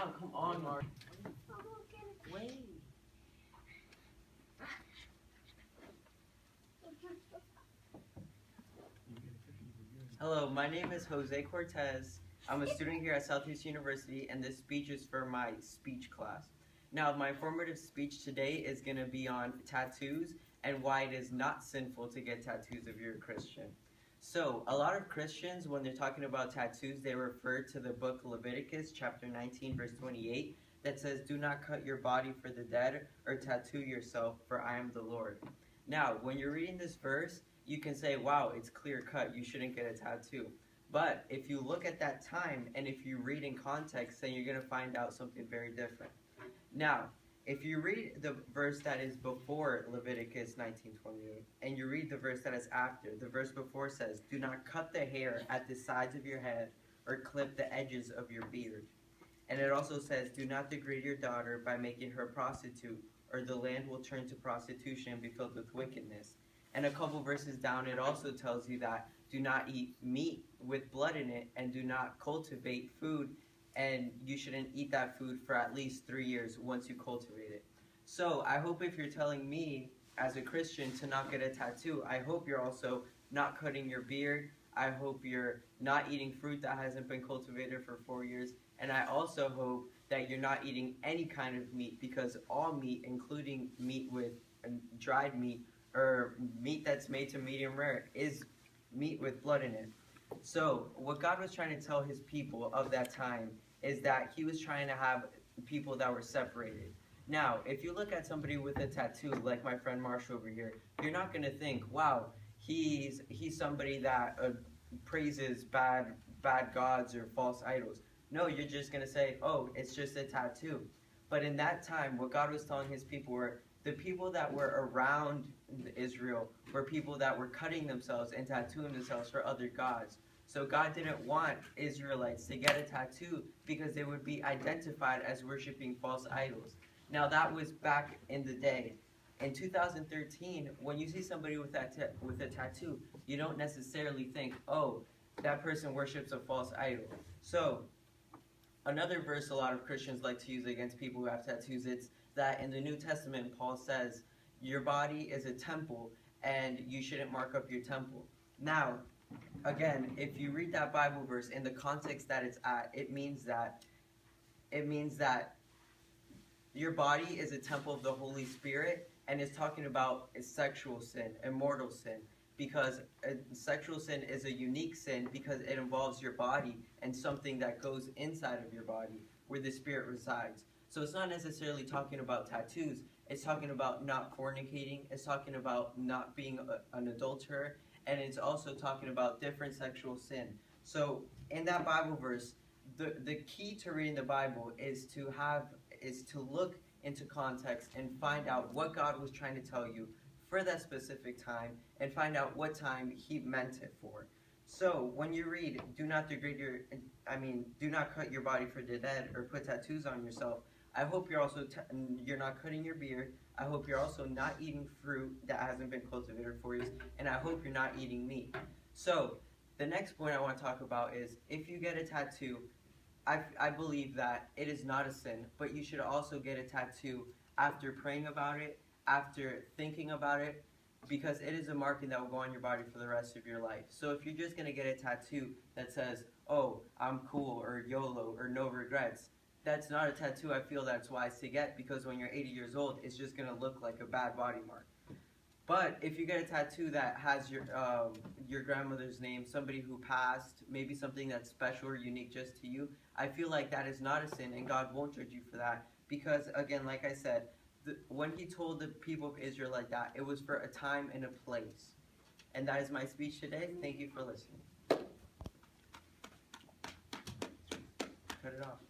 down. Come on, Mark. Wait. Hello, my name is Jose Cortez. I'm a student here at Southeast University, and this speech is for my speech class. Now, my formative speech today is going to be on tattoos and why it is not sinful to get tattoos if you're a Christian. So, a lot of Christians, when they're talking about tattoos, they refer to the book Leviticus, chapter 19, verse 28, that says, "Do not cut your body for the dead or tattoo yourself, for I am the Lord." Now, when you're reading this verse, you can say, wow, it's clear cut, you shouldn't get a tattoo. But if you look at that time and if you read in context, then you're going to find out something very different. Now, if you read the verse that is before Leviticus 19:28 and you read the verse that is after, the verse before says, "Do not cut the hair at the sides of your head or clip the edges of your beard." And it also says, "Do not degrade your daughter by making her a prostitute, or the land will turn to prostitution and be filled with wickedness." And a couple verses down, it also tells you that do not eat meat with blood in it, and do not cultivate food, and you shouldn't eat that food for at least 3 years once you cultivate it. So I hope if you're telling me as a Christian to not get a tattoo, I hope you're also not cutting your beard. I hope you're not eating fruit that hasn't been cultivated for 4 years. And I also hope that you're not eating any kind of meat, because all meat, including meat with dried meat, or meat that's made to medium rare, is meat with blood in it. So what God was trying to tell his people of that time is that he was trying to have people that were separated. Now, if you look at somebody with a tattoo, like my friend Marsh over here, you're not going to think, wow, he's somebody that praises bad gods or false idols. No, you're just going to say, oh, it's just a tattoo. But in that time, what God was telling his people were, the people that were around Israel were people that were cutting themselves and tattooing themselves for other gods. So God didn't want Israelites to get a tattoo because they would be identified as worshiping false idols. Now that was back in the day. In 2013, when you see somebody with a tattoo, you don't necessarily think, oh, that person worships a false idol. So another verse a lot of Christians like to use against people who have tattoos, it's that in the New Testament, Paul says, your body is a temple and you shouldn't mark up your temple. Now, again, if you read that Bible verse in the context that it's at, it means that your body is a temple of the Holy Spirit, and it's talking about a sexual sin, a mortal sin, because sexual sin is a unique sin because it involves your body and something that goes inside of your body where the spirit resides. So it's not necessarily talking about tattoos. It's talking about not fornicating. It's talking about not being an adulterer. And it's also talking about different sexual sin. So in that Bible verse, the key to reading the Bible is to look into context and find out what God was trying to tell you for that specific time, and find out what time he meant it for. So when you read, do not cut your body for the dead or put tattoos on yourself, I hope you're not cutting your beard. I hope you're also not eating fruit that hasn't been cultivated for years, and I hope you're not eating meat. So the next point I want to talk about is, if you get a tattoo, I believe that it is not a sin, but you should also get a tattoo after praying about it, after thinking about it, because it is a marking that will go on your body for the rest of your life. So if you're just going to get a tattoo that says, oh, I'm cool, or YOLO, or no regrets, that's not a tattoo I feel that's wise to get, because when you're 80 years old, it's just going to look like a bad body mark. But if you get a tattoo that has your grandmother's name, somebody who passed, maybe something that's special or unique just to you, I feel like that is not a sin, and God won't judge you for that. Because, again, like I said, when he told the people of Israel like that, it was for a time and a place. And that is my speech today. Thank you for listening. Cut it off.